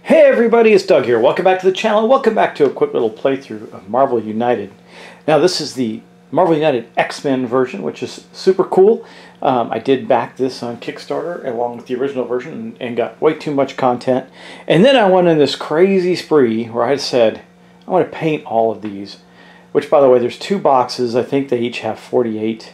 Hey everybody, it's Doug here. Welcome back to the channel. Welcome back to a quick little playthrough of Marvel United. Now this is the Marvel United X-Men version, which is super cool. I did back this on Kickstarter along with the original version and got way too much content. And then I went on this crazy spree where I said, I want to paint all of these. Which, by the way, there's two boxes. I think they each have 48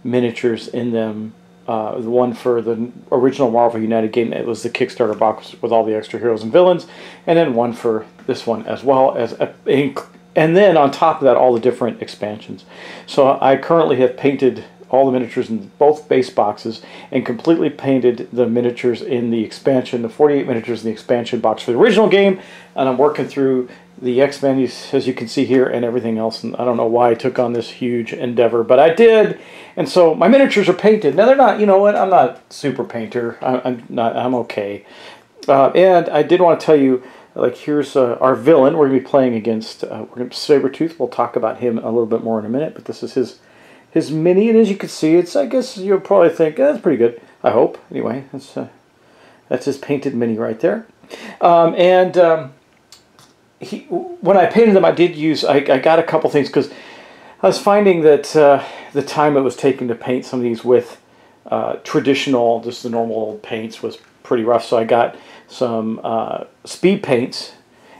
miniatures in them. The one for the original Marvel United game, it was the Kickstarter box with all the extra heroes and villains, and then one for this one as well, and then on top of that all the different expansions. So I currently have painted all the miniatures in both base boxes and completely painted the miniatures in the expansion, the 48 miniatures in the expansion box for the original game, and I'm working through the X-Men, as you can see here, and everything else. And I don't know why I took on this huge endeavor, but I did. And so my miniatures are painted. Now they're not, you know what, I'm not super painter. I'm okay. And I did want to tell you, like, here's our villain. We're going to be playing against Sabertooth. We'll talk about him a little bit more in a minute, but this is his mini, and as you can see, it's, I guess you'll probably think, that's pretty good. I hope. Anyway, that's his painted mini right there. When I painted them, I did use, I got a couple things, because I was finding that the time it was taking to paint some of these with traditional, just the normal old paints, was pretty rough. So I got some speed paints,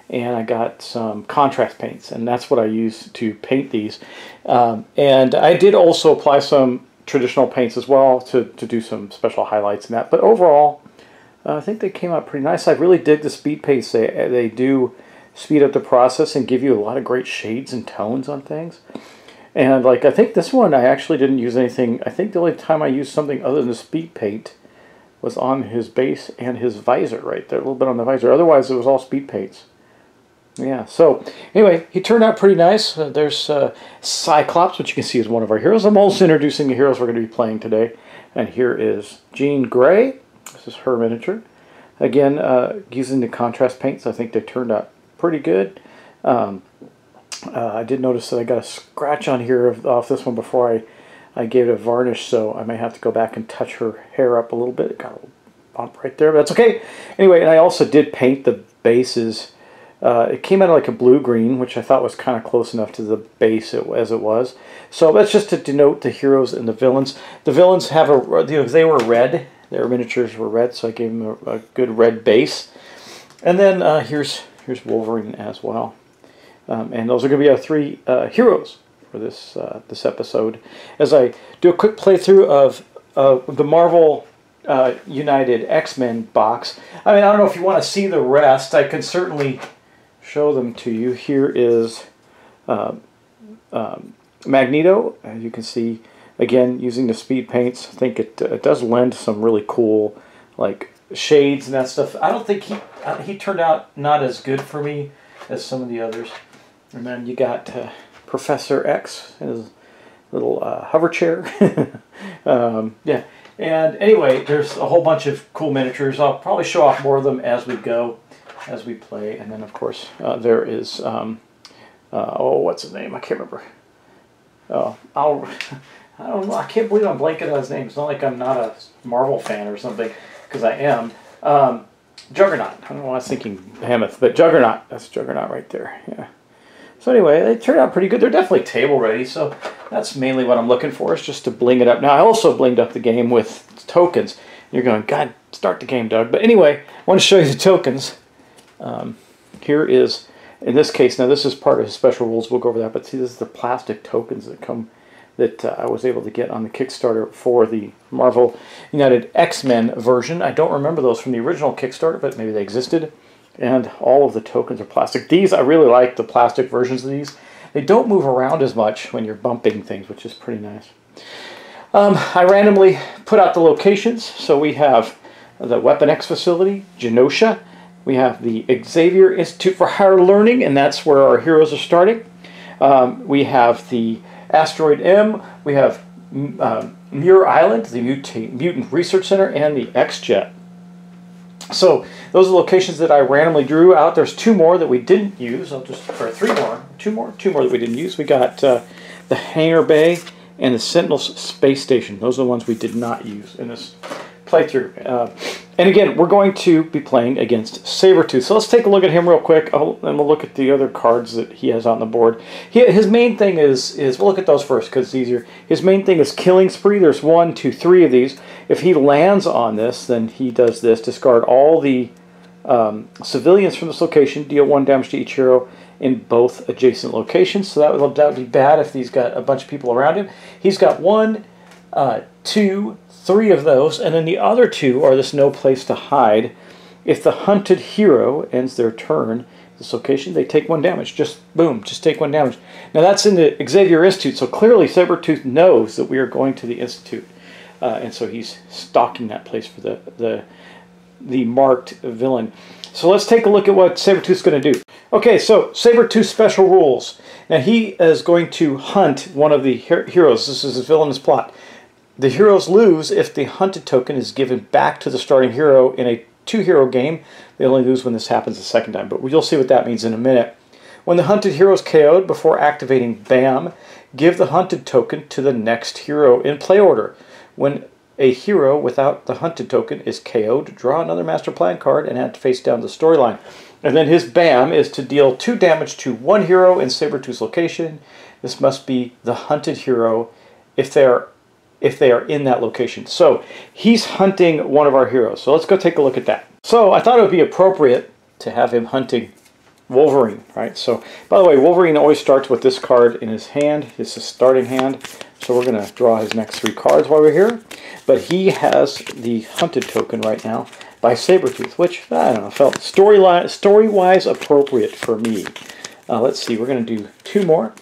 and I got some contrast paints, and that's what I used to paint these. And I did also apply some traditional paints as well to do some special highlights and that. But overall, I think they came out pretty nice. I really dig the speed paints. They do speed up the process and give you a lot of great shades and tones on things. And like, I think this one I actually didn't use anything. I think the only time I used something other than the speed paint was on his base and his visor right there, a little bit on the visor. Otherwise it was all speed paints. Yeah, so anyway, he turned out pretty nice. There's Cyclops, which you can see is one of our heroes. I'm also introducing the heroes we're going to be playing today. And here is Jean Grey. This is her miniature. Again, using the contrast paints, I think they turned out pretty good. I did notice that I got a scratch on here off this one before I gave it a varnish, so I may have to go back and touch her hair up a little bit. It got a little bump right there, but that's okay. Anyway, and I also did paint the bases. It came out like a blue-green, which I thought was kind of close enough to the base as it was. So that's just to denote the heroes and the villains. The villains have they were red. Their miniatures were red, so I gave them a good red base. And then here's Wolverine as well. And those are going to be our three heroes for this episode. As I do a quick playthrough of the Marvel United X-Men box. I mean, I don't know if you want to see the rest. I can certainly show them to you. Here is Magneto. As you can see, again, using the speed paints. I think it does lend some really cool, like, shades and that stuff. I don't think he turned out not as good for me as some of the others. And then you got Professor X and his little hover chair. Yeah. And anyway, there's a whole bunch of cool miniatures. I'll probably show off more of them as we go, as we play. And then of course there is oh, what's his name? I can't remember. Oh, I don't know. I can't believe I'm blanking on his name. It's not like I'm not a Marvel fan or something, because I am. Juggernaut. I don't know why I was thinking Behemoth, but Juggernaut. That's Juggernaut right there. Yeah. So anyway, they turned out pretty good. They're definitely table ready, so that's mainly what I'm looking for, is just to bling it up. Now, I also blinged up the game with tokens. You're going, God, start the game, Doug. But anyway, I want to show you the tokens. Here is, in this case, now this is part of his special rules. We'll go over that. But see, this is the plastic tokens that come, that I was able to get on the Kickstarter for the Marvel United X-Men version. I don't remember those from the original Kickstarter, but maybe they existed. And all of the tokens are plastic. These, I really like the plastic versions of these. They don't move around as much when you're bumping things, which is pretty nice. I randomly put out the locations. So we have the Weapon X facility, Genosha. We have the Xavier Institute for Higher Learning, and that's where our heroes are starting. We have the Asteroid M. We have Muir Island, the Mutant Research Center, and the X-Jet. So those are the locations that I randomly drew out. There's two more that we didn't use. Or two more that we didn't use. We got the Hangar Bay and the Sentinel Space Station. Those are the ones we did not use in this playthrough. And again, we're going to be playing against Sabertooth. So let's take a look at him real quick, and we'll look at the other cards that he has on the board. His main thing is we'll look at those first because it's easier. His main thing is Killing Spree. There's 1, 2, 3 of these. If he lands on this, then he does this. Discard all the civilians from this location. Deal 1 damage to each hero in both adjacent locations. So that would be bad if he's got a bunch of people around him. He's got 1, 2, 3 of those, and then the other 2 are this no place to hide. If the hunted hero ends their turn at this location, they take 1 damage. Just boom, just take 1 damage. Now that's in the Xavier Institute, so clearly Sabertooth knows that we are going to the Institute, and so he's stalking that place for the marked villain. So let's take a look at what Sabertooth's going to do. Okay, so Sabertooth's special rules. Now he is going to hunt one of the heroes. This is his villainous plot. The heroes lose if the hunted token is given back to the starting hero in a 2-hero game. They only lose when this happens the second time, but you'll see what that means in a minute. When the hunted hero is KO'd, before activating BAM, give the hunted token to the next hero in play order. When a hero without the hunted token is KO'd, draw another Master Plan card and add face down the storyline. And then his BAM is to deal 2 damage to 1 hero in Sabertooth's location. This must be the hunted hero if they are in that location. So he's hunting one of our heroes. So let's go take a look at that. So I thought it would be appropriate to have him hunting Wolverine, right? So by the way, Wolverine always starts with this card in his hand. It's his starting hand. So we're going to draw his next 3 cards while we're here. But he has the hunted token right now by Sabertooth, which, I don't know, felt story-wise appropriate for me. Let's see, we're going to do 2 more.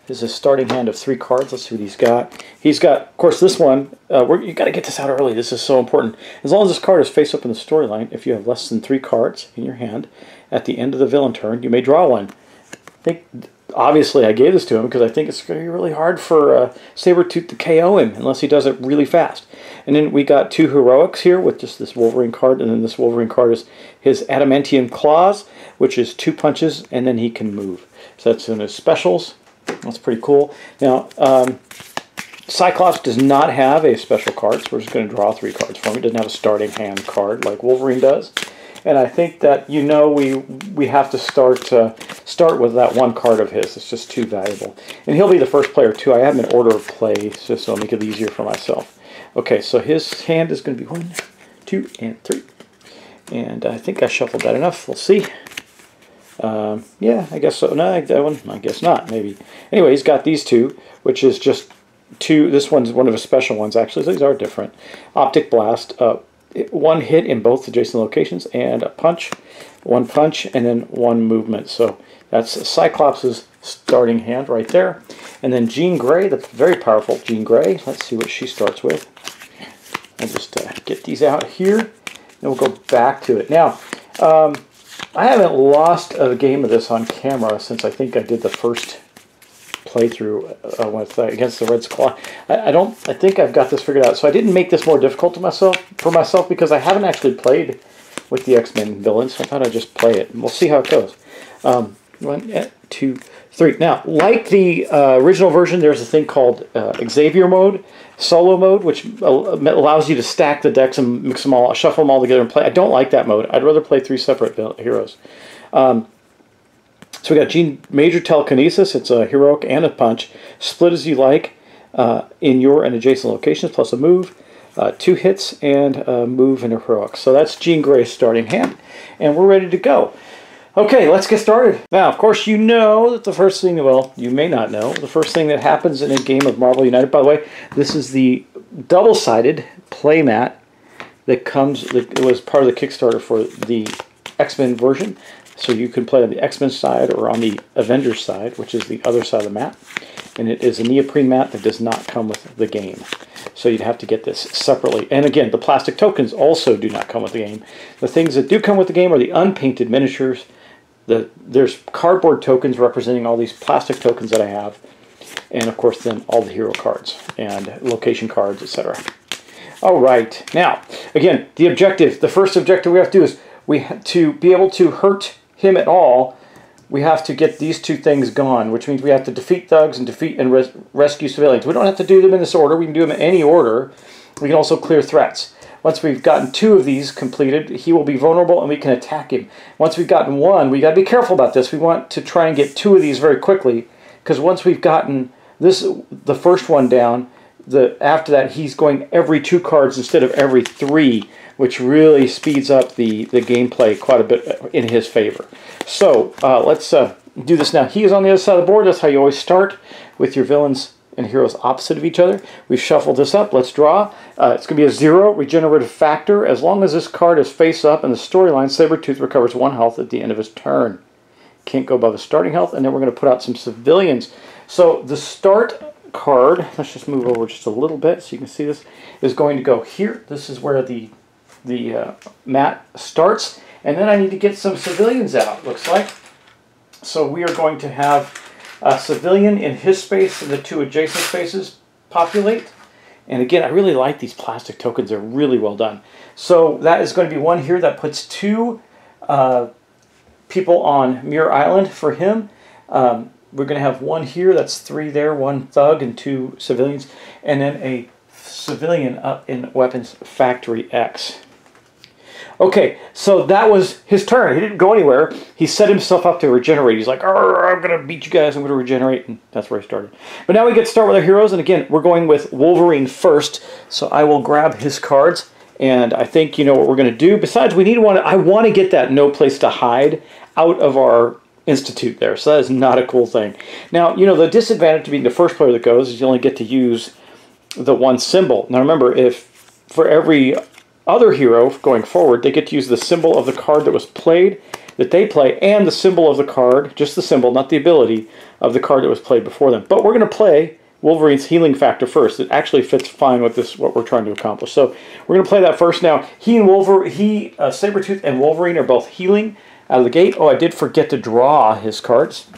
This is a starting hand of 3 cards. Let's see what he's got. He's got, of course, this one. You got to get this out early. This is so important. As long as this card is face up in the storyline, if you have less than 3 cards in your hand, at the end of the villain turn, you may draw 1. I think, obviously, I gave this to him because I think it's going to be really hard for Sabertooth to KO him unless he does it really fast. And then we got 2 heroics here with just this Wolverine card, and then this Wolverine card is his Adamantium Claws, which is 2 punches, and then he can move. So that's in his specials. That's pretty cool. Now, Cyclops does not have a special card, so we're just going to draw 3 cards for him. He doesn't have a starting hand card like Wolverine does. And I think that, you know, we have to start with that 1 card of his. It's just too valuable. And he'll be the first player, too. I have him in order of play, just so I'll make it easier for myself. Okay, so his hand is going to be 1, 2, and 3. And I think I shuffled that enough. We'll see. Yeah, I guess so. No, that one, I guess not, maybe. Anyway, he's got these 2, which is just 2. This one's one of his special ones, actually. So these are different. Optic Blast, 1 hit in both adjacent locations, and a punch, 1 punch, and then 1 movement. So that's Cyclops' starting hand right there. And then Jean Grey, the very powerful Jean Grey. Let's see what she starts with. I'll just get these out here, and we'll go back to it. Now, I haven't lost a game of this on camera since I think I did the first playthrough with against the Red Squad. I think I've got this figured out. So I didn't make this more difficult for myself because I haven't actually played with the X-Men villains. So I thought I'd just play it, and we'll see how it goes. 1, 2, 3. Now, like the original version, there's a thing called Xavier mode, solo mode, which allows you to stack the decks and mix them all, shuffle them all together and play. I don't like that mode. I'd rather play 3 separate heroes. So we got Major Telekinesis. It's a heroic and a punch. Split as you like in your and adjacent locations, plus a move. 2 hits and a move and a heroic. So that's Jean Grey's starting hand, and we're ready to go. Okay, let's get started. Now, of course, you know that the first thing, well, you may not know, the first thing that happens in a game of Marvel United, by the way, this is the double-sided playmat that was part of the Kickstarter for the X-Men version. So you can play on the X-Men side or on the Avengers side, which is the other side of the mat. And it is a neoprene mat that does not come with the game. So you'd have to get this separately. And again, the plastic tokens also do not come with the game. The things that do come with the game are the unpainted miniatures. There's cardboard tokens representing all these plastic tokens that I have. And of course then all the hero cards and location cards, etc. All right. Now, again, the objective, the first objective we have to do is to be able to hurt him at all, we have to get these 2 things gone, which means we have to defeat thugs and defeat and rescue civilians. We don't have to do them in this order. We can do them in any order. We can also clear threats. Once we've gotten 2 of these completed, he will be vulnerable and we can attack him. Once we've gotten 1, we got to be careful about this. We want to try and get 2 of these very quickly, because once we've gotten the first one down, after that he's going every 2 cards instead of every 3, which really speeds up the gameplay quite a bit in his favor. So let's do this now. He is on the other side of the board. That's how you always start, with your villains and heroes opposite of each other. We've shuffled this up. Let's draw. It's going to be a 0 regenerative factor. As long as this card is face up in the storyline, Sabertooth recovers 1 health at the end of his turn. Can't go above his starting health. And then we're going to put out some civilians. So the start card, let's just move over just a little bit so you can see this, is going to go here. This is where the mat starts. And then I need to get some civilians out, looks like. So we are going to have a civilian in his space and the 2 adjacent spaces populate. And again, I really like these plastic tokens. They're really well done. So that is going to be 1 here. That puts 2 people on Muir Island for him. We're going to have 1 here. That's 3 there. 1 thug and 2 civilians. And then a civilian up in Weapons Factory X. Okay, so that was his turn. He didn't go anywhere. He set himself up to regenerate. He's like, I'm going to beat you guys. I'm going to regenerate. And that's where he started. But now we get to start with our heroes. And again, we're going with Wolverine first. So I will grab his cards. And I think you know what we're going to do. Besides, we need one. I want to get that no place to hide out of our institute there. So that is not a cool thing. Now, you know, the disadvantage to being the first player that goes is you only get to use the 1 symbol. Now remember, if for every other hero going forward, they get to use the symbol of the card that was played, that they play, and the symbol of the card, just the symbol, not the ability, of the card that was played before them. But we're going to play Wolverine's healing factor first. It actually fits fine with this, what we're trying to accomplish. So we're going to play that first. Now, Sabertooth and Wolverine are both healing out of the gate. Oh, I did forget to draw his cards.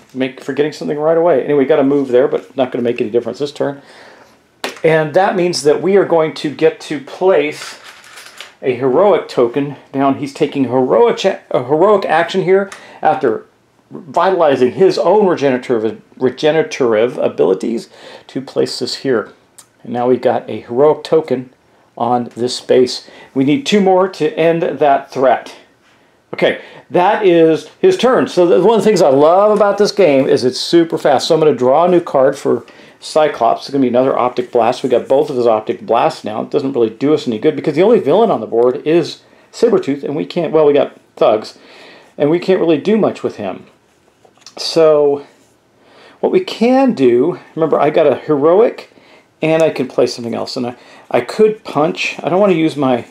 Forgetting something right away. Anyway, got to move there, but not going to make any difference this turn. And that means that we are going to get to place a heroic token down. He's taking a heroic action here after vitalizing his own regenerative abilities to place this here. And now we've got a heroic token on this space. We need 2 more to end that threat. Okay, that is his turn. So one of the things I love about this game is it's super fast. So I'm going to draw a new card for Cyclops. It's going to be another Optic Blast. We got both of his Optic Blasts now. It doesn't really do us any good because the only villain on the board is Sabertooth, and we can't, well, we got thugs, and we can't really do much with him. So what we can do, remember I got a heroic, and I can play something else, and I could punch. I don't want to use my,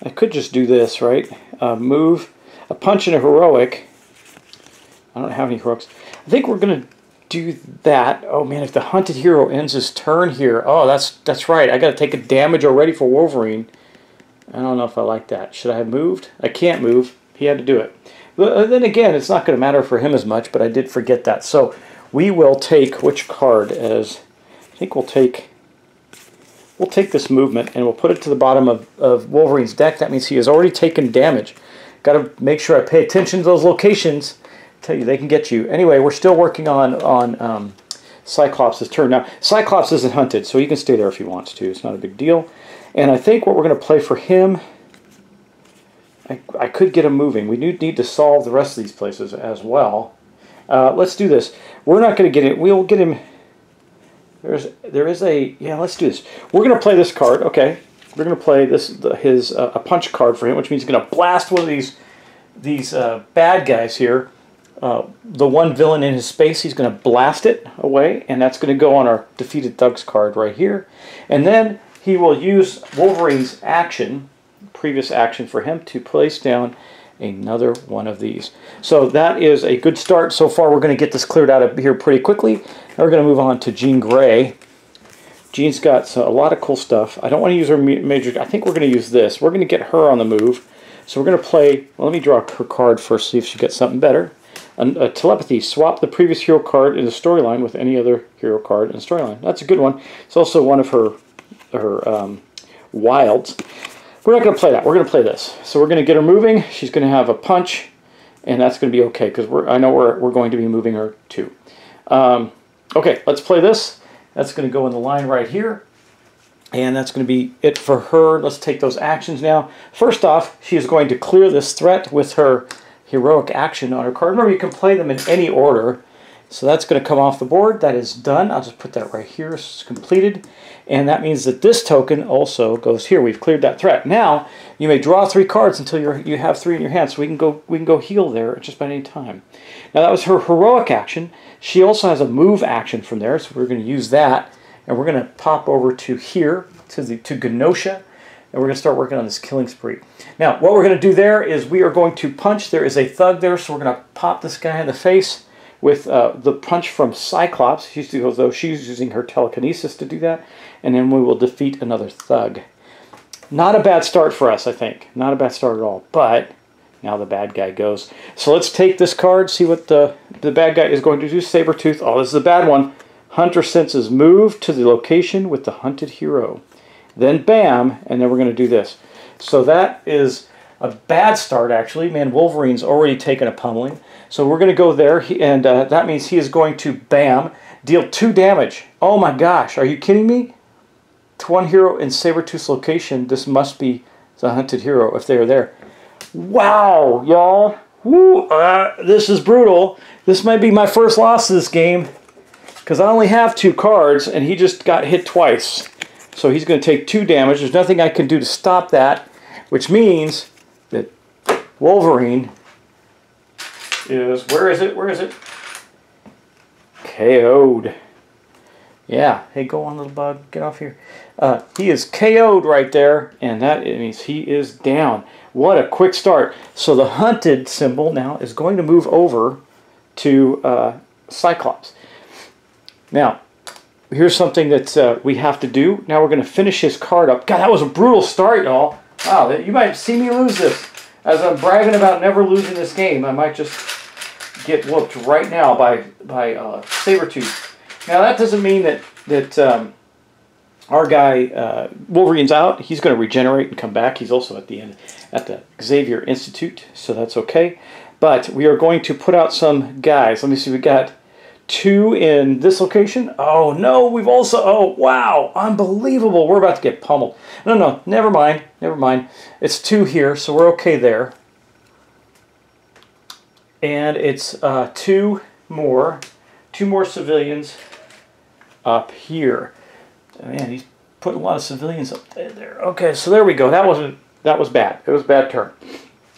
I could just do this, right? Move a punch and a heroic. I don't have any heroics. I think we're going to do that. Oh man, if the hunted hero ends his turn here, oh that's right. I got to take a damage already for Wolverine. I don't know if I like that. Should I have moved? I can't move. He had to do it. But then again, it's not going to matter for him as much. But I did forget that. So we will take which card as I think we'll take this movement and we'll put it to the bottom of Wolverine's deck. That means he has already taken damage. Got to make sure I pay attention to those locations. Tell you they can get you. Anyway, we're still working on Cyclops' turn. Now, Cyclops isn't hunted, so he can stay there if he wants to. It's not a big deal. And I think what we're going to play for him, I could get him moving. We need to solve the rest of these places as well. Let's do this. We're not going to get it. We'll get him. There is a, yeah, let's do this. We're going to play this card, okay. We're going to play his a punch card for him, which means he's going to blast one of these bad guys here. The 1 villain in his space, he's going to blast it away, and that's going to go on our defeated thugs card right here. And then he will use Wolverine's action, previous action for him, to place down another one of these. So that is a good start so far. We're going to get this cleared out of here pretty quickly. Now we're going to move on to Jean Grey. Jean's got a lot of cool stuff. I don't want to use her major. I think we're going to use this. We're going to get her on the move. So we're going to play, well, let me draw her card first, see if she gets something better. A telepathy. Swap the previous hero card in the storyline with any other hero card in the storyline. That's a good one. It's also one of her wilds. We're not going to play that. We're going to play this. So we're going to get her moving. She's going to have a punch, and that's going to be okay because I know we're going to be moving her too. Okay, let's play this. That's going to go in the line right here. And that's going to be it for her. Let's take those actions now. First off, she is going to clear this threat with her heroic action on her card. Remember, you can play them in any order. So that's going to come off the board. That is done. I'll just put that right here. It's completed. And that means that this token also goes here. We've cleared that threat. Now, you may draw 3 cards until you have 3 in your hand. So we can go heal there just about any time. Now, that was her heroic action. She also has a move action from there. So we're going to use that. And we're going to pop over to here, to Genosha, and we're going to start working on this killing spree. Now, what we're going to do there is we are going to punch. There is a thug there, so we're going to pop this guy in the face with the punch from Cyclops. She's using her telekinesis to do that, and then we will defeat another thug. Not a bad start for us, I think. Not a bad start at all, but now the bad guy goes. So let's take this card, see what the bad guy is going to do. Sabertooth. Oh, this is a bad one. Hunter senses move to the location with the hunted hero. Then bam, and then we're going to do this. So that is a bad start, actually. Man, Wolverine's already taken a pummeling. So we're going to go there, and that means he is going to bam, deal 2 damage. Oh my gosh, are you kidding me? To one hero in Sabertooth's location, this must be the hunted hero if they are there. Wow, y'all. Woo, this is brutal. This might be my first loss of this game, because I only have 2 cards, and he just got hit twice. So he's going to take 2 damage. There's nothing I can do to stop that, which means that Wolverine is, where is it? Where is it? KO'd. Yeah. Hey, go on, little bug. Get off here. He is KO'd right there, and that means he is down. What a quick start. So the hunted symbol now is going to move over to Cyclops. Now, here's something that we have to do. Now we're going to finish his card up. God, that was a brutal start, y'all. Wow, you might see me lose this. As I'm bragging about never losing this game, I might just get whooped right now by Sabertooth. Now, that doesn't mean that our guy, Wolverine's out. He's going to regenerate and come back. He's also at the end at the Xavier Institute, so that's okay. But we are going to put out some guys. Let me see. We got 2 in this location. Oh no, we've also, oh wow, unbelievable. We're about to get pummeled. No, never mind. Never mind. It's 2 here, so we're okay there. And it's 2 more civilians up here. Man, he's putting a lot of civilians up there. Okay, so there we go. That was bad. It was a bad turn.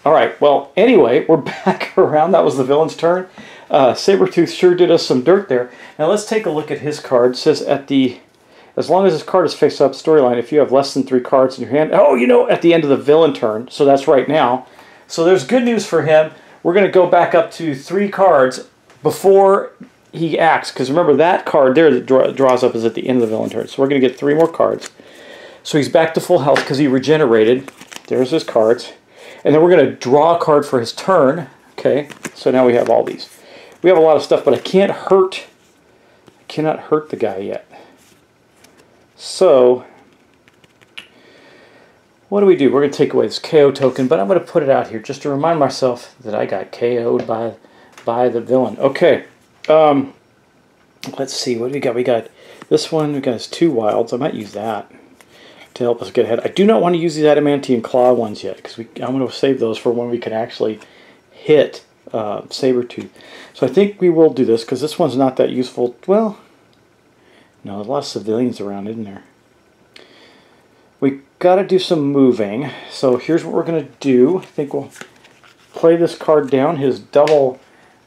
All right, well, anyway, we're back around. That was the villain's turn. Sabertooth sure did us some dirt there. Now let's take a look at his card. It says as long as his card is face up storyline, if you have less than 3 cards in your hand, oh, at the end of the villain turn, so that's right now. So there's good news for him. We're going to go back up to 3 cards before he acts, because remember that card there that draws up is at the end of the villain turn. So we're going to get 3 more cards. So he's back to full health because he regenerated. There's his cards. And then we're going to draw a card for his turn. Okay, so now we have all these. We have a lot of stuff, but I cannot hurt the guy yet. So, what do? We're going to take away this KO token, but I'm going to put it out here just to remind myself that I got KO'd by the villain. Okay, let's see, what do we got? We got this one, we got 2 wilds. I might use that to help us get ahead. I do not want to use these adamantium claw ones yet, because I'm going to save those for when we can actually hit Sabertooth. So I think we will do this, because this one's not that useful. Well, no, there's a lot of civilians around, isn't there? We got to do some moving. So here's what we're going to do. I think we'll play this card down, his double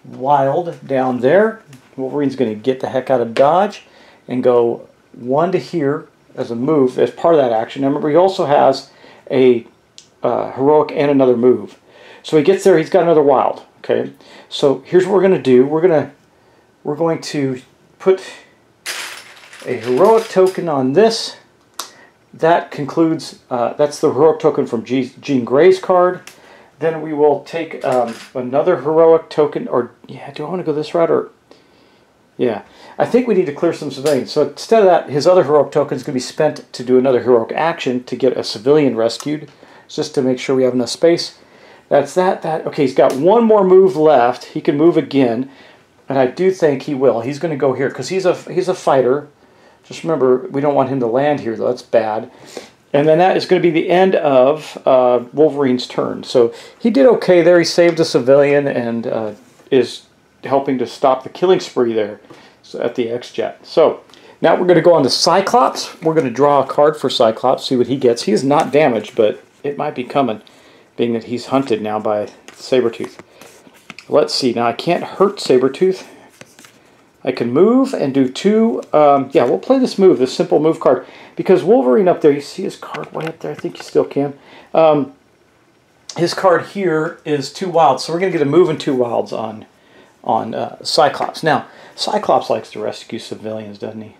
wild down there. Wolverine's going to get the heck out of dodge and go 1 to here as a move, as part of that action. Now remember, he also has a heroic and another move. So he gets there, he's got another wild. Okay, so here's what we're going to do. We're going to put a heroic token on this. That concludes, that's the heroic token from Jean Grey's card. Then we will take another heroic token, or, yeah, do I want to go this route, or, yeah. I think we need to clear some civilians. So instead of that, his other heroic token is going to be spent to do another heroic action to get a civilian rescued, just to make sure we have enough space. That's that. Okay, he's got 1 more move left. He can move again, and I do think he will. He's going to go here because he's a fighter. Just remember, we don't want him to land here, though. That's bad. And then that is going to be the end of Wolverine's turn. So he did okay there. He saved a civilian and is helping to stop the killing spree there at the X-Jet. So now we're going to go on to Cyclops. We're going to draw a card for Cyclops, see what he gets. He is not damaged, but it might be coming, being that he's hunted now by Sabertooth. Let's see. Now I can't hurt Sabertooth. I can move and do two. Yeah, we'll play this move, this simple move card. Because Wolverine up there, you see his card way up there? I think you still can. His card here is 2 wilds. So we're going to get a move and 2 wilds on Cyclops. Now, Cyclops likes to rescue civilians, doesn't he?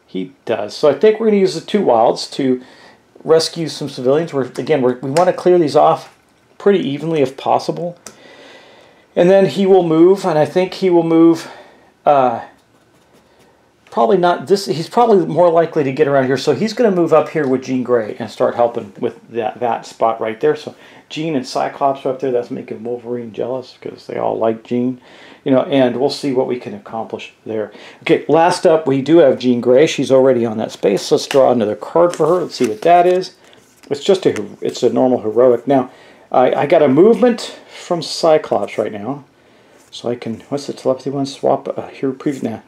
He does. So I think we're going to use the 2 wilds to rescue some civilians. Again, we want to clear these off pretty evenly if possible. And then he will move, and I think he will move... probably not this. He's probably more likely to get around here, so he's going to move up here with Jean Grey and start helping with that spot right there. So Jean and Cyclops are up there. That's making Wolverine jealous because they all like Jean, you know. And we'll see what we can accomplish there. Okay, last up we do have Jean Grey. She's already on that space. Let's draw another card for her. Let's see what that is. It's just it's a normal heroic. Now I got a movement from Cyclops right now. So I can, what's the telepathy one? Swap here, preview.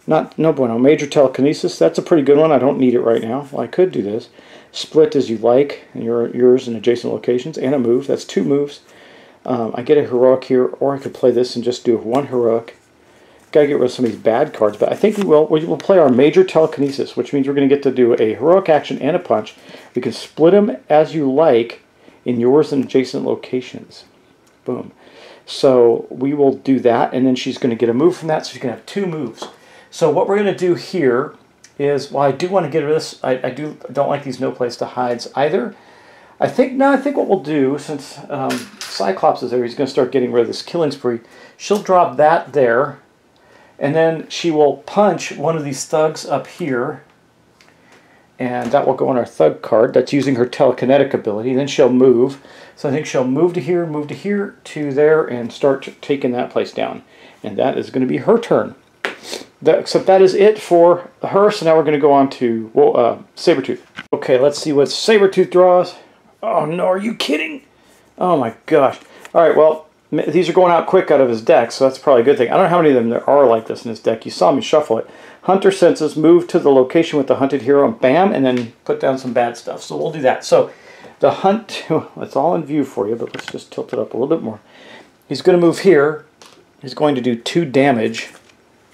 Nah, no bueno. Major telekinesis. That's a pretty good one. I don't need it right now. Well, I could do this. Split as you like, and yours in adjacent locations, and a move. That's 2 moves. I get a heroic here, or I could play this and just do 1 heroic. Got to get rid of some of these bad cards, but I think we will. We'll play our major telekinesis, which means we're going to get to do a heroic action and a punch. We can split them as you like in yours and adjacent locations. Boom. So we will do that, and then she's going to get a move from that, so she's going to have 2 moves. So what we're going to do here is, well, I do want to get rid of this. I don't like these no place to hides either. I think what we'll do, since Cyclops is there, he's going to start getting rid of this killing spree. She'll drop that there, and then she will punch one of these thugs up here, and that will go on our thug card. That's using her telekinetic ability. Then she'll move. So I think she'll move to here, to there, and start taking that place down. And that is going to be her turn. Except that is it for her. So now we're going to go on to Sabertooth. Okay, let's see what Sabertooth draws. Oh no, are you kidding? Oh my gosh. Alright, well, these are going out quick out of his deck, so that's probably a good thing. I don't know how many of them there are like this in his deck. You saw me shuffle it. Hunter senses, move to the location with the hunted hero, and bam, and then put down some bad stuff. So we'll do that. So the hunt, it's all in view for you, but let's just tilt it up a little bit more. He's going to move here. He's going to do 2 damage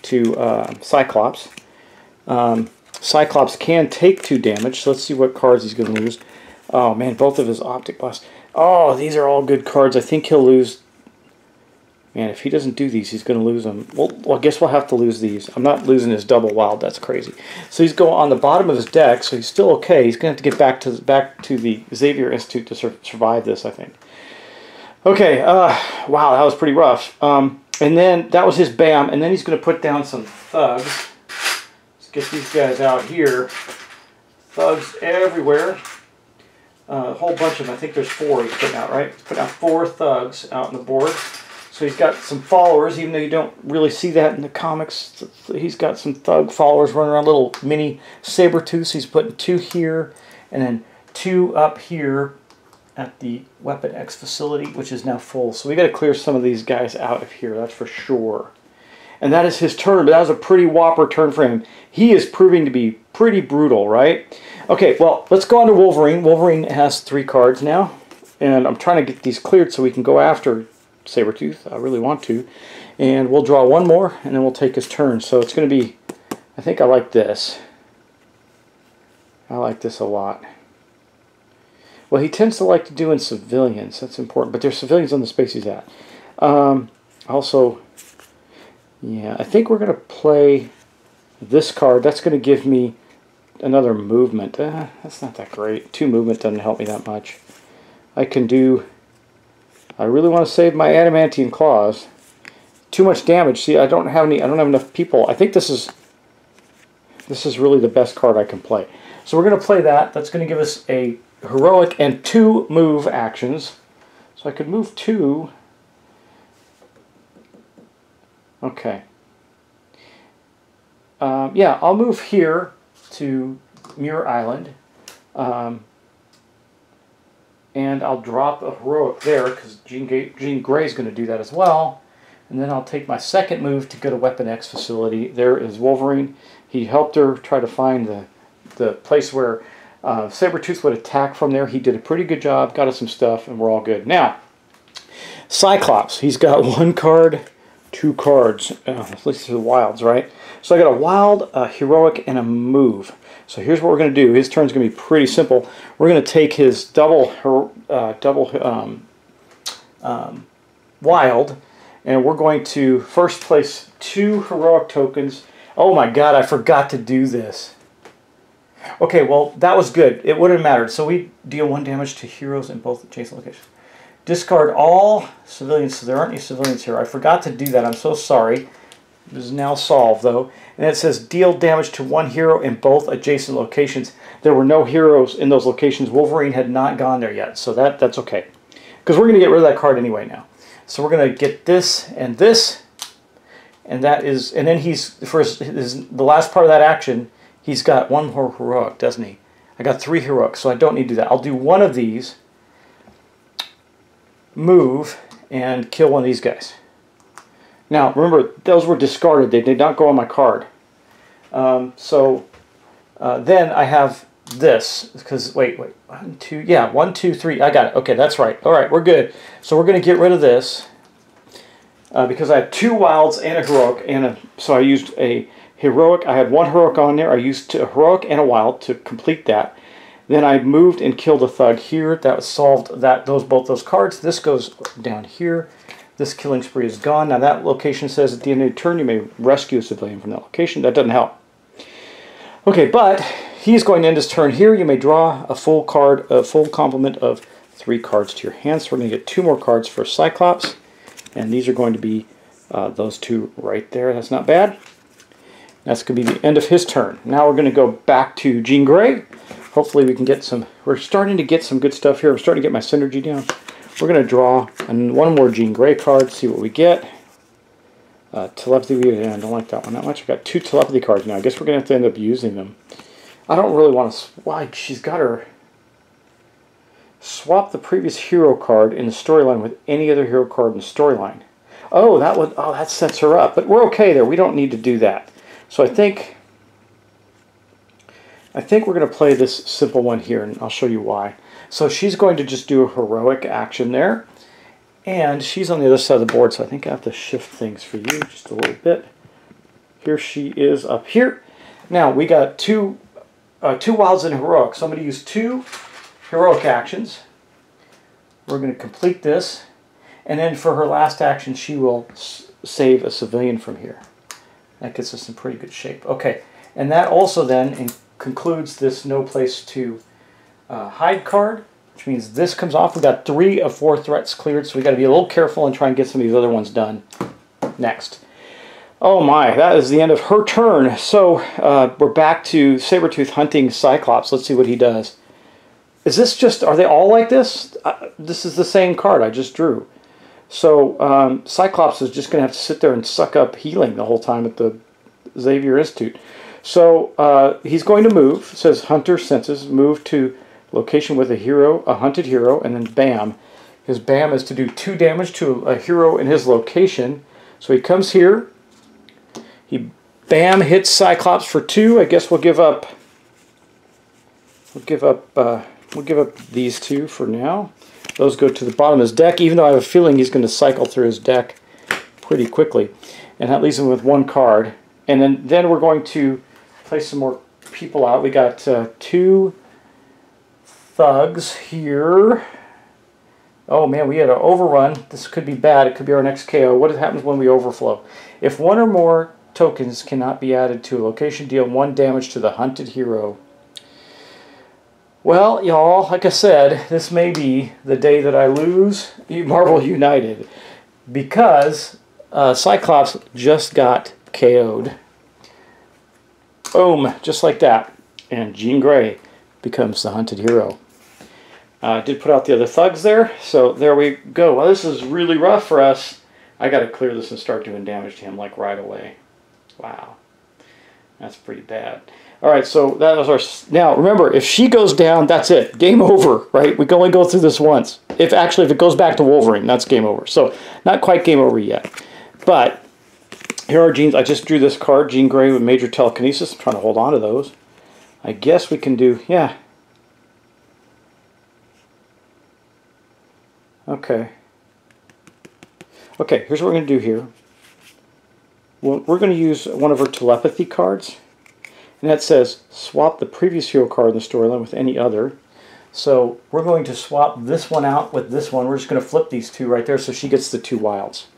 to Cyclops. Cyclops can take 2 damage, so let's see what cards he's going to lose. Oh man, both of his Optic Blast. Oh, these are all good cards. I think he'll lose. Man, if he doesn't do these, he's going to lose them. Well, I guess we'll have to lose these. I'm not losing his double wild. That's crazy. So he's going on the bottom of his deck, so he's still okay. He's going to have to get back to the Xavier Institute to survive this, I think. Okay, wow, that was pretty rough. And then that was his bam, and then he's going to put down some thugs. Let's get these guys out here. Thugs everywhere. A whole bunch of them. I think there's 4 he's putting out, right? He's putting out 4 thugs out on the board. So he's got some followers, even though you don't really see that in the comics. He's got some thug followers running around, little mini Sabertooths. He's putting 2 here, and then 2 up here at the Weapon X facility, which is now full. So we got to clear some of these guys out of here, that's for sure. And that is his turn, but that was a pretty whopper turn for him. He is proving to be pretty brutal, right? Okay, well, let's go on to Wolverine. Wolverine has 3 cards now, and I'm trying to get these cleared so we can go after Sabertooth. I really want to. And we'll draw 1 more, and then we'll take his turn. So it's going to be, I think I like this. I like this a lot. Well, he tends to like to do in civilians. That's important. But there's civilians on the space he's at. Also, yeah, I think we're going to play this card. That's going to give me another movement. That's not that great. 2 movement doesn't help me that much. I can do... I really want to save my adamantine claws. Too much damage. See, I don't have enough people. I think this is really the best card I can play. So we're going to play that. That's going to give us a heroic and 2 move actions. So I could move 2. Okay. yeah, I'll move here to Muir Island. And I'll drop a heroic there because Jean Grey is going to do that as well. And then I'll take my second move to go to Weapon X facility. There is Wolverine. He helped her try to find the place where Sabertooth would attack from there. He did a pretty good job, got us some stuff, and we're all good. Now, Cyclops. He's got 1 card, 2 cards. At least the wilds, right? So I got a wild, a heroic, and a move. So here's what we're going to do. His turn's going to be pretty simple. We're going to take his double wild, and we're going to first place 2 heroic tokens. Oh my god, I forgot to do this. Okay, well, that was good. It wouldn't have mattered. So we deal 1 damage to heroes in both adjacent locations. Discard all civilians, so there aren't any civilians here. I forgot to do that. I'm so sorry. This is now solved, though. And it says deal damage to 1 hero in both adjacent locations. There were no heroes in those locations. Wolverine had not gone there yet, so that's okay. Because we're going to get rid of that card anyway now. So we're going to get this, and that is, and then he's, for the last part of that action, he's got 1 more heroic, doesn't he? I got 3 heroics, so I don't need to do that. I'll do 1 of these, move, and kill 1 of these guys. Now, remember, those were discarded. They did not go on my card. Then I have this, because, wait, 1, 2, yeah, 1, 2, 3, I got it. Okay, that's right. All right, we're good. So we're going to get rid of this, because I have 2 wilds and a heroic, so I used a heroic. I had 1 heroic on there. I used a heroic and a wild to complete that. Then I moved and killed a thug here. That solved both those cards. This goes down here. This killing spree is gone. Now that location says at the end of the turn you may rescue a civilian from that location. That doesn't help. Okay, but he's going to end his turn here. You may draw a full complement of 3 cards to your hand. So we're going to get 2 more cards for Cyclops. And these are going to be those 2 right there. That's not bad. That's going to be the end of his turn. Now we're going to go back to Jean Grey. Hopefully we can get some, we're starting to get some good stuff here. I'm starting to get my synergy down. We're going to draw 1 more Jean Grey card, see what we get. Telepathy, I don't like that one that much. I've got 2 telepathy cards now. I guess we're going to have to end up using them. I don't really want to, why? She's got her, swap the previous hero card in the storyline with any other hero card in the storyline. Oh, that sets her up. But we're okay there. We don't need to do that. So I think we're going to play this simple one here, and I'll show you why. So she's going to just do a heroic action there, and she's on the other side of the board, so I think I have to shift things for you just a little bit. Here she is up here. Now, we got 2 wilds and a heroic. So I'm going to use 2 heroic actions. We're going to complete this, and then for her last action, she will save a civilian from here. That gets us in pretty good shape. Okay, and that also then concludes this no place to hide card, which means this comes off. We got 3 of 4 threats cleared, so we got to be a little careful and try and get some of these other ones done next. Oh my, that is the end of her turn. So we're back to Sabertooth hunting Cyclops. Let's see what he does. Is this just, are they all like this? This is the same card I just drew. So Cyclops is just going to have to sit there and suck up healing the whole time at the Xavier Institute. So he's going to move. It says Hunter Senses, move to location with a hunted hero, and then bam. His bam is to do 2 damage to a hero in his location. So he comes here. He bam hits Cyclops for 2. I guess we'll give up. We'll give up these 2 for now. Those go to the bottom of his deck, even though I have a feeling he's going to cycle through his deck pretty quickly. And that leaves him with 1 card. And then we're going to play some more people out. We got 2 thugs here. Oh man, we had an overrun. This could be bad. It could be our next KO. What happens when we overflow? If 1 or more tokens cannot be added to a location, deal 1 damage to the hunted hero. Well, y'all, like I said, this may be the day that I lose Marvel United, because Cyclops just got KO'd. Boom, just like that. And Jean Grey becomes the hunted hero. Did put out the other thugs there, so there we go. Well, this is really rough for us. I got to clear this and start doing damage to him like right away. Wow. That's pretty bad. All right, so that was our... Now, remember, if she goes down, that's it. Game over, right? We can only go through this once. If it goes back to Wolverine, that's game over. So, not quite game over yet. But, here are Jean's... I just drew this card, Jean Grey with major telekinesis. I'm trying to hold on to those. I guess we can do... Yeah. Okay. Okay, here's what we're going to do here. Well, we're going to use one of her telepathy cards. And that says, swap the previous hero card in the storyline with any other. So we're going to swap this one out with this one. We're just going to flip these two right there so she gets the 2 wilds.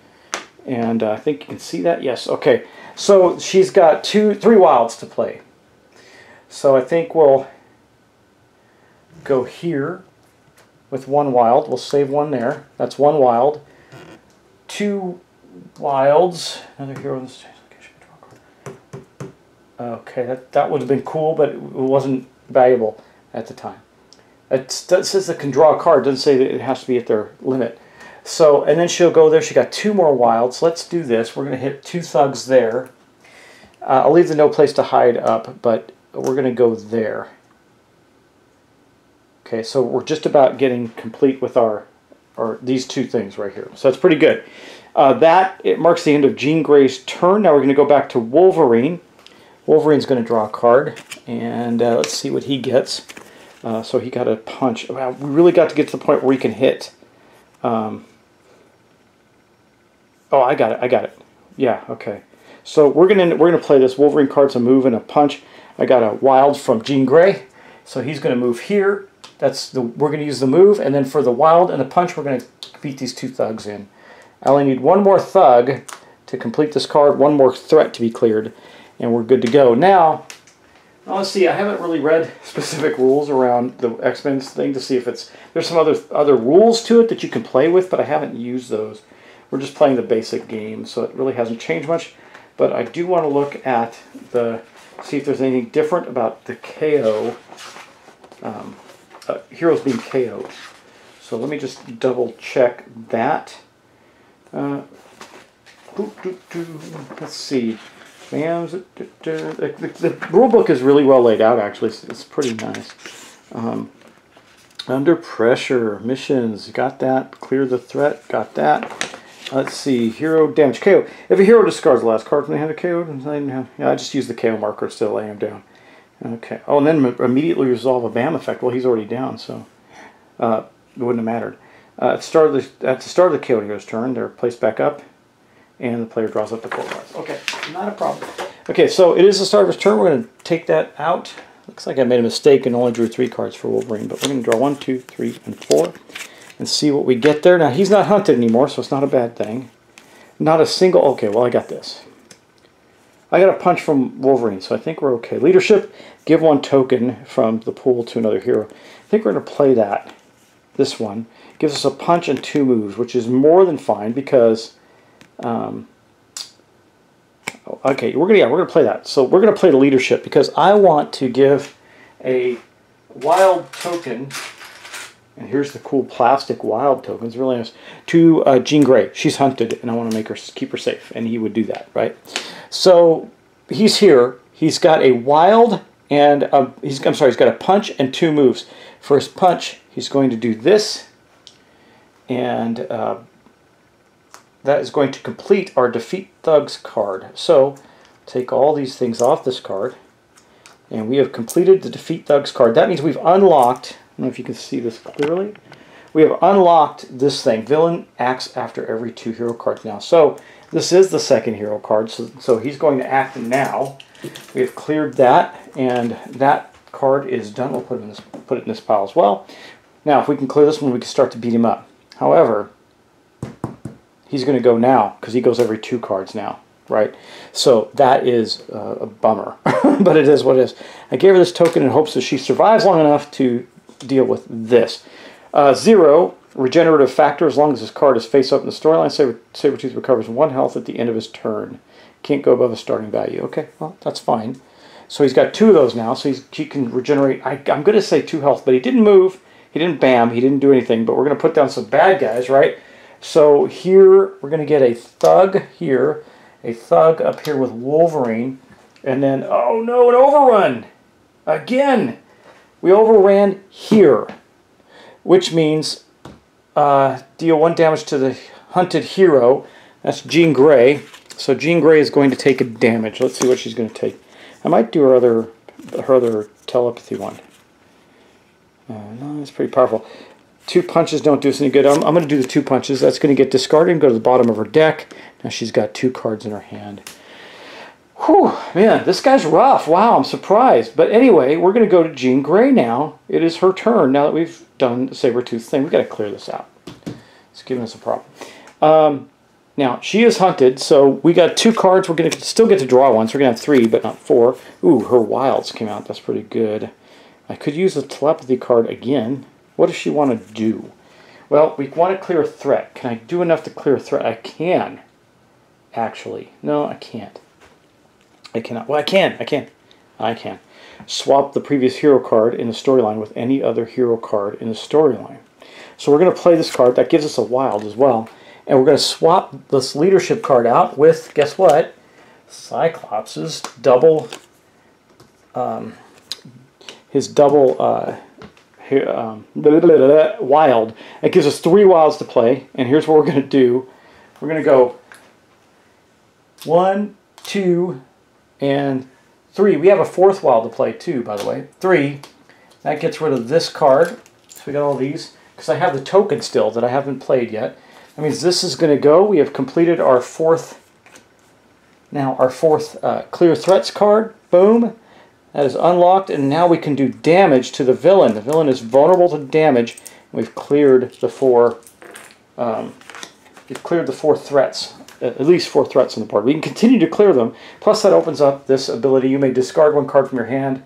And I think you can see that. Yes, okay. So she's got 3 wilds to play. So I think we'll go here with 1 wild. We'll save 1 there. That's 1 wild. 2 wilds. Another hero in the stage. Okay, that would have been cool, but it wasn't valuable at the time. It says it can draw a card. It doesn't say that it has to be at their limit. So, and then she'll go there. She got 2 more wilds. Let's do this. We're going to hit 2 thugs there. I'll leave the no place to hide up, but we're going to go there. Okay, so we're just about getting complete with these 2 things right here. So that's pretty good. It marks the end of Jean Grey's turn. Now we're going to go back to Wolverine. Wolverine's going to draw a card, and let's see what he gets. So he got a punch. Wow, we really got to get to the point where we can hit. Oh, I got it. Yeah, okay. So we're gonna play this. Wolverine card's a move and a punch. I got a wild from Jean Grey, so he's going to move here. We're going to use the move, and then for the wild and the punch, we're going to beat these 2 thugs in. I only need 1 more thug to complete this card. 1 more threat to be cleared. And we're good to go. Now, let's see, I haven't really read specific rules around the X-Men thing to see if there's some other rules to it that you can play with, but I haven't used those. We're just playing the basic game, so it really hasn't changed much. But I do want to look at see if there's anything different about the KO, heroes being KO'd. So let me just double check that. Let's see. The rule book is really well laid out, actually. It's pretty nice. Under pressure, missions, got that. Clear the threat, got that. Let's see, hero damage, KO. If a hero discards the last card from the hand of KO, yeah, I just use the KO marker to lay him down. Okay. Oh, and then immediately resolve a BAM effect. Well, he's already down, so it wouldn't have mattered. At the start of the KO hero's turn, they're placed back up. And the player draws up the 4 cards. Okay, not a problem. Okay, so it is the start of his turn. We're going to take that out. Looks like I made a mistake and only drew 3 cards for Wolverine. But we're going to draw 1, 2, 3, and 4. And see what we get there. Now, he's not hunted anymore, so it's not a bad thing. Not a single... Okay, well, I got this. I got a punch from Wolverine, so I think we're okay. Leadership, give 1 token from the pool to another hero. I think we're going to play that. This one. Gives us a punch and 2 moves, which is more than fine because... okay, we're gonna play that. So we're gonna play the leadership because I want to give a wild token, and here's the cool plastic wild tokens, really nice, to Jean Grey. She's hunted, and I want to keep her safe, and he would do that, right? So he's here. He's got a wild and he's got a punch and 2 moves. For his punch, he's going to do this, and that is going to complete our Defeat Thugs card. So, take all these things off this card, and we have completed the Defeat Thugs card. That means we've unlocked, I don't know if you can see this clearly, we have unlocked this thing. Villain acts after every 2 hero cards now. So, this is the 2nd hero card, so he's going to act now. We have cleared that, and that card is done. We'll put it in this pile as well. Now, if we can clear this one, we can start to beat him up. However, he's going to go now, because he goes every 2 cards now, right? So that is a bummer, but it is what it is. I gave her this token in hopes that she survives long enough to deal with this. 0, regenerative factor, as long as this card is face up in the storyline, Sabertooth recovers 1 health at the end of his turn. Can't go above a starting value. Okay, well, that's fine. So he's got 2 of those now, so he can regenerate, I'm going to say 2 health, but he didn't move, he didn't bam, he didn't do anything, but we're going to put down some bad guys, right? So here, we're going to get a thug here, a thug up here with Wolverine. And then, oh no, an overrun! Again! We overran here. Which means deal 1 damage to the hunted hero. That's Jean Grey. So Jean Grey is going to take a damage. Let's see what she's going to take. I might do her other telepathy one. No, that's pretty powerful. 2 punches don't do us any good. I'm going to do the 2 punches. That's going to get discarded and go to the bottom of her deck. Now she's got 2 cards in her hand. Whew, man, this guy's rough. Wow, I'm surprised. But anyway, we're going to go to Jean Grey now. It is her turn. Now that we've done the Sabertooth thing, we've got to clear this out. It's giving us a problem. Now, she is hunted, so we got 2 cards. We're going to still get to draw one, so we're going to have 3, but not 4. Ooh, her wilds came out. That's pretty good. I could use the telepathy card again. What does she want to do? Well, we want to clear a threat. Can I do enough to clear a threat? I can, actually. No, I can't. I cannot. Well, I can. I can. Swap the previous hero card in the storyline with any other hero card in the storyline. So we're going to play this card. That gives us a wild as well. And we're going to swap this leadership card out with, guess what? Cyclops' double, his double wild. It gives us 3 wilds to play. And here's what we're going to do. We're going to go 1, 2, and 3. We have a 4th wild to play too, by the way. 3. That gets rid of this card. So we got all these. Because I have the token still that I haven't played yet. That means this is going to go. We have completed our 4th. Now our 4th clear threats card. Boom. That is unlocked, and now we can do damage to the villain. The villain is vulnerable to damage. We've cleared the 4. We've cleared the 4 threats. At least 4 threats on the board. We can continue to clear them. Plus that opens up this ability. You may discard 1 card from your hand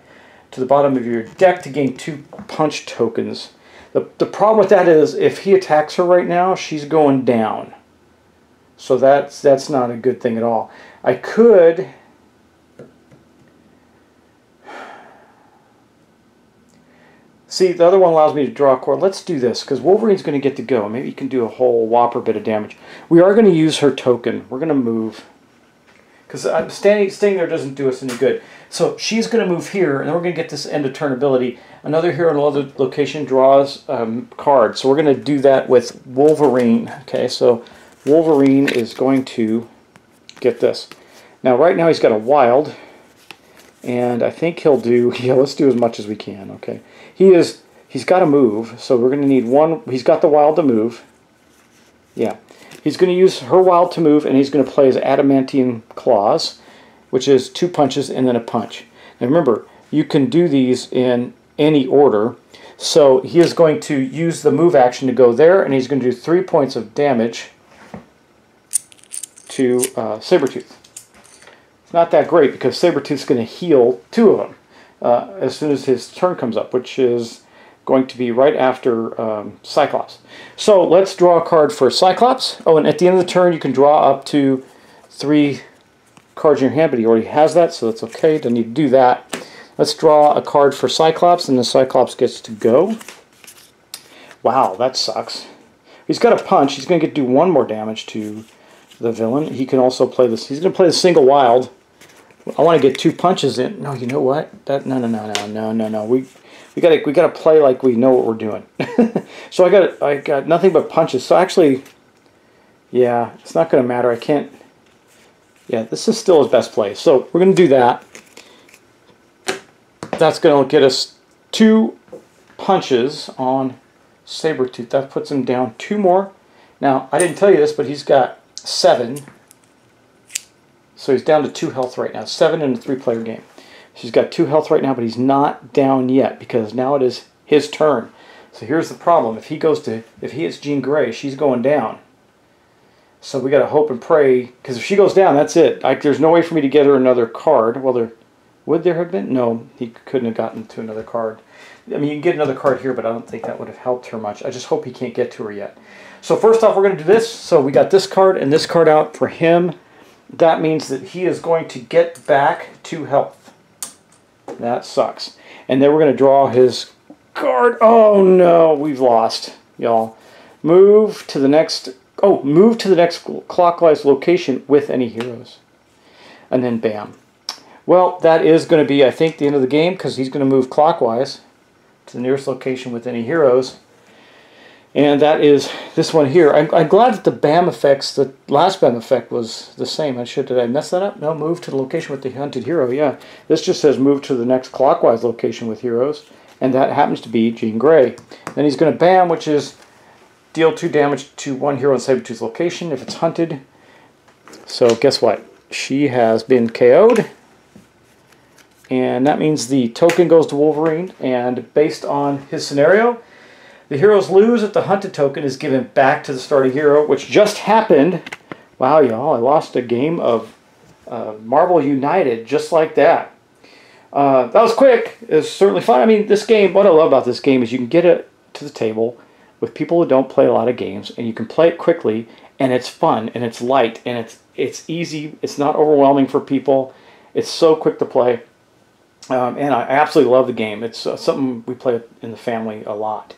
to the bottom of your deck to gain 2 punch tokens. The problem with that is if he attacks her right now, she's going down. So that's not a good thing at all. I could... See, the other one allows me to draw a card. Let's do this, because Wolverine's going to get to go. Maybe you can do a whole whopper bit of damage. We are going to use her token. We're going to move. Because staying there doesn't do us any good. So she's going to move here, and then we're going to get this end of turn ability. Another hero in another location draws cards. So we're going to do that with Wolverine. Okay, so Wolverine is going to get this. Now, right now he's got a wild. And I think he'll do, yeah, let's do as much as we can, okay. He's got to move, so we're going to need 1, he's got the wild to move. Yeah. He's going to use her wild to move, and he's going to play his Adamantium Claws, which is 2 punches and then a punch. Now remember, you can do these in any order. So he is going to use the move action to go there, and he's going to do 3 points of damage to Sabertooth. Not that great because Sabertooth's going to heal 2 of them as soon as his turn comes up, which is going to be right after Cyclops. So let's draw a card for Cyclops. Oh, and at the end of the turn you can draw up to 3 cards in your hand, but he already has that, so that's okay. Don't need to do that. Let's draw a card for Cyclops, and the Cyclops gets to go. Wow, that sucks. He's got a punch. He's going to get to do 1 more damage to the villain. He can also play this. He's going to play the single wild. I want to get 2 punches in. No, you know what? No. We gotta play like we know what we're doing. So I got nothing but punches. So actually, yeah, it's not gonna matter. I can't. Yeah, this is still his best play. So we're gonna do that. That's gonna get us 2 punches on Sabertooth. That puts him down 2 more. Now I didn't tell you this, but he's got 7. So he's down to 2 health right now. 7 in a 3-player game. He's got 2 health right now, but he's not down yet because now it is his turn. So here's the problem. If he hits Jean Grey, she's going down. So we got to hope and pray, because if she goes down, that's it. There's no way for me to get her another card. Well, would there have been? No, he couldn't have gotten to another card. I mean, you can get another card here, but I don't think that would have helped her much. I just hope he can't get to her yet. So first off, we're going to do this. So we got this card and this card out for him. That means that he is going to get back 2 health. That sucks. And then we're going to draw his card. Oh no, we've lost, y'all. Move to the next clockwise location with any heroes. And then bam. Well, that is going to be, I think, the end of the game, because he's going to move clockwise to the nearest location with any heroes. And that is this one here. I'm glad that the BAM effects, the last BAM effect was the same. Did I mess that up? No, move to the location with the hunted hero. Yeah, this just says move to the next clockwise location with heroes. And that happens to be Jean Grey. Then he's going to BAM, which is deal 2 damage to one hero in Sabertooth's location if it's hunted. So guess what? She has been KO'd. And that means the token goes to Wolverine. And based on his scenario, the heroes lose if the hunted token is given back to the starting hero, which just happened. Wow, y'all, I lost a game of Marvel United just like that. That was quick. It was certainly fun. I mean, this game, what I love about this game is you can get it to the table with people who don't play a lot of games, and you can play it quickly, and it's fun, and it's light, and it's easy. It's not overwhelming for people. It's so quick to play. And I absolutely love the game. It's something we play in the family a lot.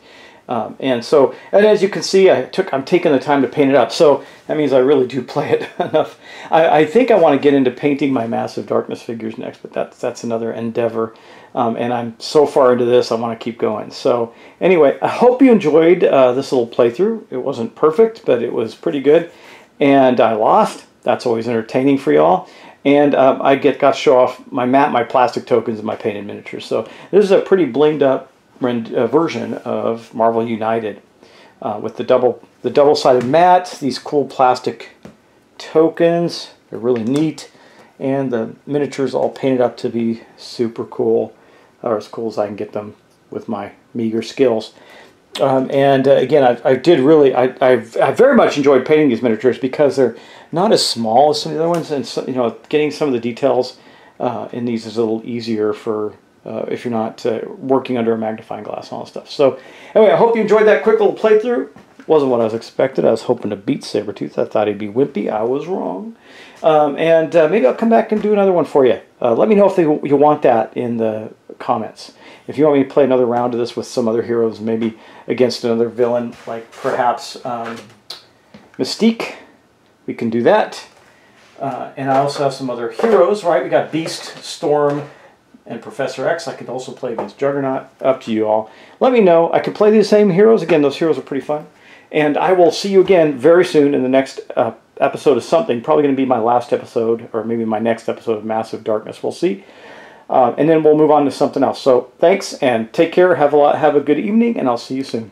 And as you can see, I'm taking the time to paint it up. So that means I really do play it enough. I think I want to get into painting my Massive Darkness figures next, but that's another endeavor. And I'm so far into this, I want to keep going. So anyway, I hope you enjoyed this little playthrough. It wasn't perfect, but it was pretty good. And I lost. That's always entertaining for y'all. And I got to show off my plastic tokens, and my painted miniatures. So this is a pretty blinged up version of Marvel United with the double-sided mat, these cool plastic tokens. They're really neat, and the miniatures all painted up to be super cool, or as cool as I can get them with my meager skills. Again, I very much enjoyed painting these miniatures because they're not as small as some of the other ones, and so, getting some of the details in these is a little easier for if you're not working under a magnifying glass and all that stuff. So anyway, I hope you enjoyed that quick little playthrough. Wasn't what I was expected. I was hoping to beat Sabertooth. I thought he'd be wimpy. I was wrong. Maybe I'll come back and do another one for you. Let me know if you want that in the comments. If you want me to play another round of this with some other heroes, maybe against another villain, like perhaps Mystique, we can do that. And I also have some other heroes, right? We got Beast, Storm, and Professor X. I could also play against Juggernaut. Up to you all. Let me know. I could play these same heroes. Again, those heroes are pretty fun. And I will see you again very soon in the next episode of something. Probably going to be my last episode, or maybe my next episode of Massive Darkness. We'll see. And then we'll move on to something else. So thanks, and take care. Have a good evening, and I'll see you soon.